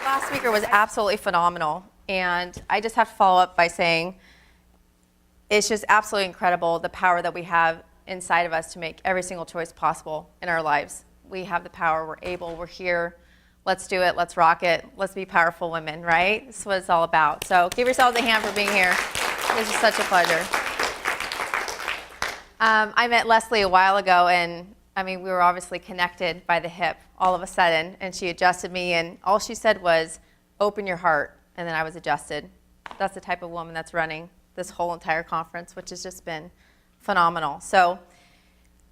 last speaker was absolutely phenomenal. And I just have to follow up by saying it's just absolutely incredible the power that we have inside of us to make every single choice possible in our lives. We have the power, we're able, we're here. Let's do it, let's rock it, let's be powerful women, right? That's what it's all about. So give yourselves a hand for being here. This is such a pleasure. I met Leslie a while ago, and we were obviously connected by the hip all of a sudden, and she adjusted me, and all she said was, open your heart, and then I was adjusted. That's the type of woman that's running this whole entire conference, which has just been phenomenal. So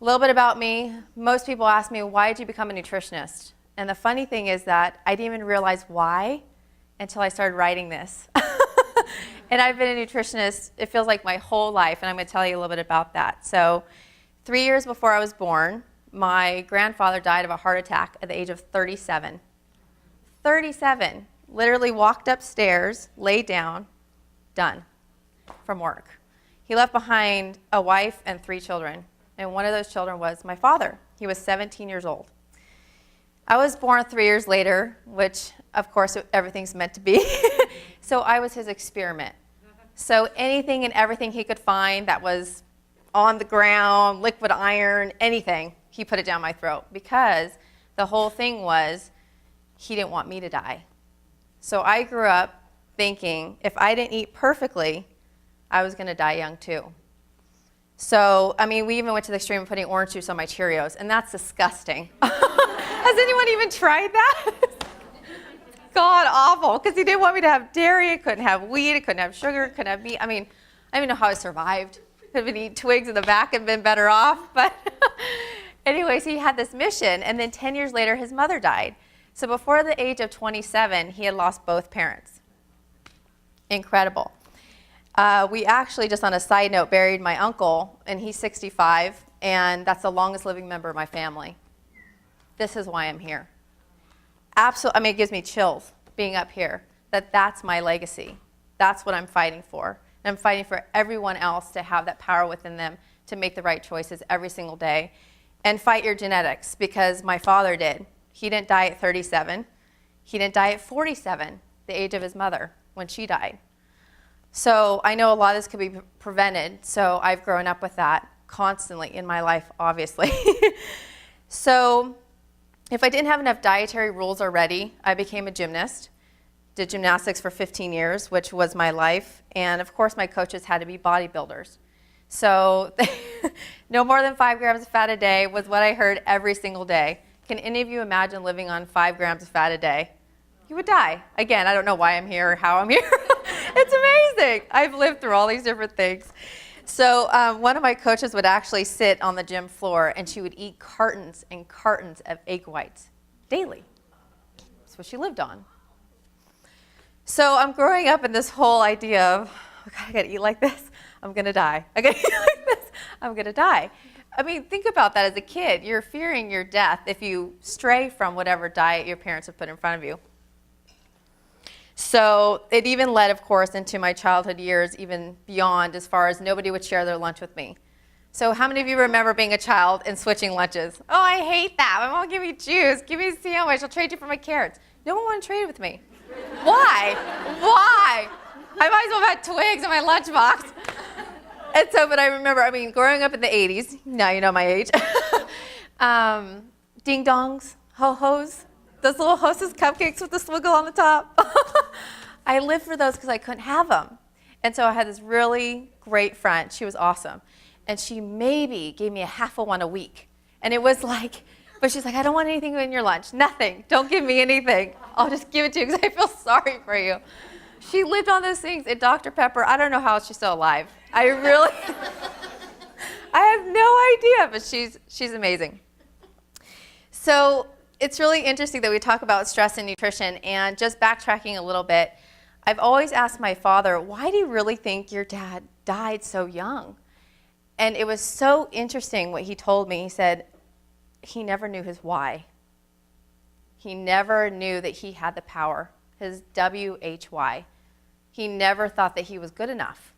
a little bit about me. Most people ask me, why did you become a nutritionist? And the funny thing is that I didn't even realize why until I started writing this. And I've been a nutritionist, it feels like my whole life, and I'm going to tell you a little bit about that. So 3 years before I was born, my grandfather died of a heart attack at the age of 37. 37. Literally walked upstairs, laid down, done from work. He left behind a wife and 3 children, and one of those children was my father. He was 17 years old. I was born 3 years later, which, of course, everything's meant to be. So I was his experiment. So anything and everything he could find that was on the ground, liquid iron, anything, he put it down my throat, because the whole thing was he didn't want me to die. So I grew up thinking if I didn't eat perfectly, I was going to die young too. So, we even went to the extreme of putting orange juice on my Cheerios, and that's disgusting. Has anyone even tried that? God awful, because he didn't want me to have dairy, I couldn't have wheat, I couldn't have sugar, couldn't have meat. I don't even know how I survived. Could have been eating twigs in the back and been better off. But anyways, he had this mission, and then 10 years later, his mother died. So before the age of 27, he had lost both parents. Incredible. We actually, just on a side note, buried my uncle, and he's 65, and that's the longest living member of my family. This is why I'm here. Absolutely, it gives me chills being up here, that's my legacy. That's what I'm fighting for. And I'm fighting for everyone else to have that power within them to make the right choices every single day. And fight your genetics, because my father did. He didn't die at 37. He didn't die at 47, the age of his mother, when she died. So I know a lot of this could be prevented, so I've grown up with that constantly in my life, obviously. So if I didn't have enough dietary rules already, I became a gymnast, did gymnastics for 15 years, which was my life, and of course my coaches had to be bodybuilders. So no more than 5 grams of fat a day was what I heard every single day. Can any of you imagine living on 5 grams of fat a day? You would die. Again, I don't know why I'm here or how I'm here. It's amazing. I've lived through all these different things. So one of my coaches would actually sit on the gym floor, and she would eat cartons and cartons of egg whites daily. That's what she lived on. So I'm growing up in this whole idea of, oh God, I gotta eat like this, I'm gonna die. I gotta eat like this, I'm gonna die. Think about that as a kid. You're fearing your death if you stray from whatever diet your parents have put in front of you. So it even led, of course, into my childhood years, even beyond, as far as nobody would share their lunch with me. So how many of you remember being a child and switching lunches? Oh, I hate that. My mom will give me juice. Give me a sandwich. I'll trade you for my carrots. No one wanted to trade with me. Why? Why? I might as well have had twigs in my lunchbox. And so, but I remember, growing up in the 80s, now you know my age, ding-dongs, ho-hos, those little Hostess cupcakes with the swiggle on the top. I lived for those because I couldn't have them. And so I had this really great friend. She was awesome. And she maybe gave me a half of one a week. And it was like, but she's like, I don't want anything in your lunch. Nothing. Don't give me anything. I'll just give it to you because I feel sorry for you. She lived on those things. And Dr. Pepper, I don't know how she's still alive. I have no idea, but she's amazing. So it's really interesting that we talk about stress and nutrition, and just backtracking a little bit, I've always asked my father, why do you really think your dad died so young? And it was so interesting what he told me. He said he never knew his why. He never knew that he had the power, his WHY. He never thought that he was good enough.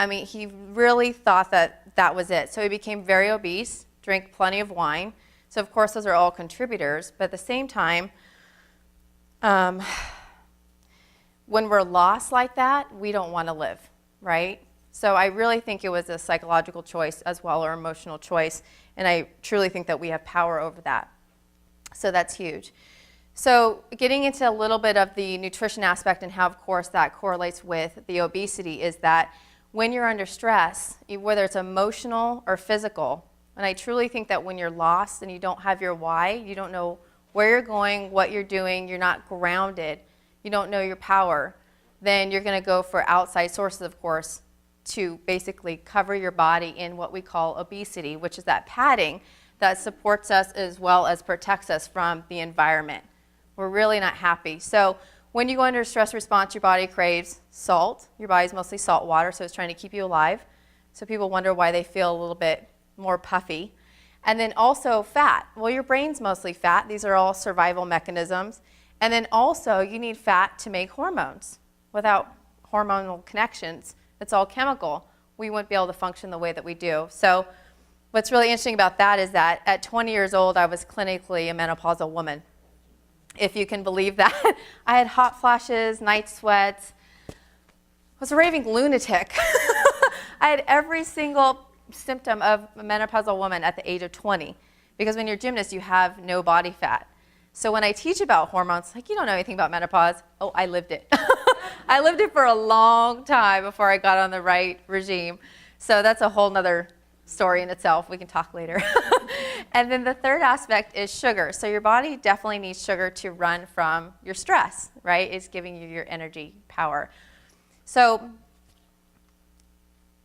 He really thought that that was it. So he became very obese, drank plenty of wine. So of course those are all contributors, but at the same time, Um, when we're lost like that, we don't want to live, right? So I really think it was a psychological choice as well, or emotional choice, and I truly think that we have power over that. So that's huge. So getting into a little bit of the nutrition aspect and how, of course, that correlates with the obesity is that when you're under stress, whether it's emotional or physical, and I truly think that when you're lost and you don't have your why, you don't know where you're going, what you're doing, you're not grounded, you don't know your power, then you're going to go for outside sources, of course, to basically cover your body in what we call obesity, which is that padding that supports us as well as protects us from the environment. We're really not happy. So when you go under a stress response, your body craves salt. Your body's mostly salt water, so it's trying to keep you alive. So people wonder why they feel a little bit more puffy. And then also fat. Well, your brain's mostly fat. These are all survival mechanisms. And then also you need fat to make hormones. Without hormonal connections, it's all chemical. We wouldn't be able to function the way that we do. So what's really interesting about that is that at 20 years old, I was clinically a menopausal woman, if you can believe that. I had hot flashes, night sweats. I was a raving lunatic. I had every single symptom of a menopausal woman at the age of 20, because when you're a gymnast, you have no body fat. So when I teach about hormones, like, you don't know anything about menopause. Oh, I lived it. I lived it for a long time before I got on the right regime. So that's a whole nother story in itself. We can talk later. And then the third aspect is sugar. So your body definitely needs sugar to run from your stress, right? It's giving you your energy, power. So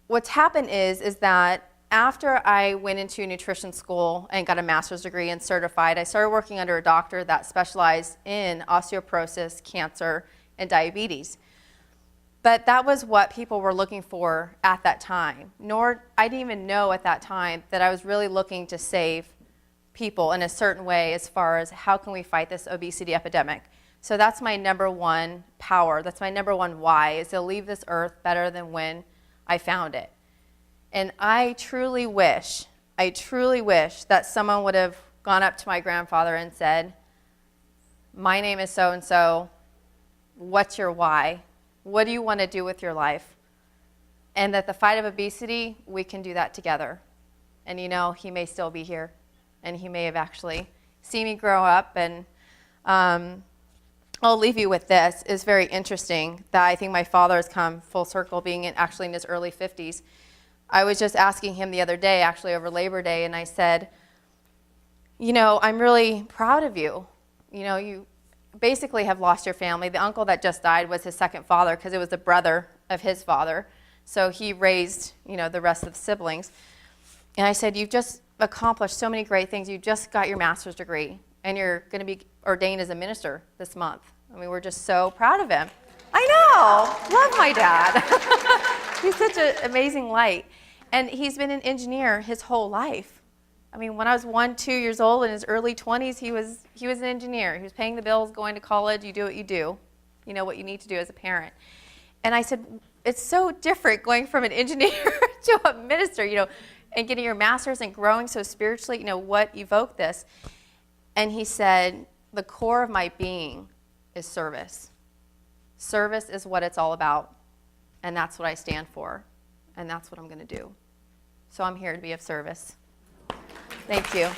what's happened is that after I went into nutrition school and got a master's degree and certified, I started working under a doctor that specialized in osteoporosis, cancer, and diabetes. But that was what people were looking for at that time. I didn't even know at that time that I was really looking to save people in a certain way as far as how can we fight this obesity epidemic. So that's my number one power. That's my number one why, is to leave this earth better than when I found it. And I truly wish that someone would have gone up to my grandfather and said, my name is so-and-so, what's your why? What do you want to do with your life? And that the fight of obesity, we can do that together. And you know, he may still be here, and he may have actually seen me grow up. And I'll leave you with this. It's very interesting that I think my father has come full circle, being actually in his early 50s. I was just asking him the other day, actually over Labor Day, and I said, you know, I'm really proud of you. You know, you basically have lost your family. The uncle that just died was his second father, because it was the brother of his father. So he raised, you know, the rest of the siblings. And I said, you've just accomplished so many great things. You just got your master's degree, and you're going to be ordained as a minister this month. I mean, we're just so proud of him. I know. Love my dad. He's such an amazing light. And he's been an engineer his whole life. I mean, when I was 2 years old, in his early 20s, he was an engineer. He was paying the bills, going to college. You do what you do. You know what you need to do as a parent. And I said, it's so different going from an engineer to a minister, you know, and getting your master's and growing so spiritually. You know, what evoked this? And he said, the core of my being is service. Service is what it's all about. And that's what I stand for. And that's what I'm going to do. So I'm here to be of service. Thank you.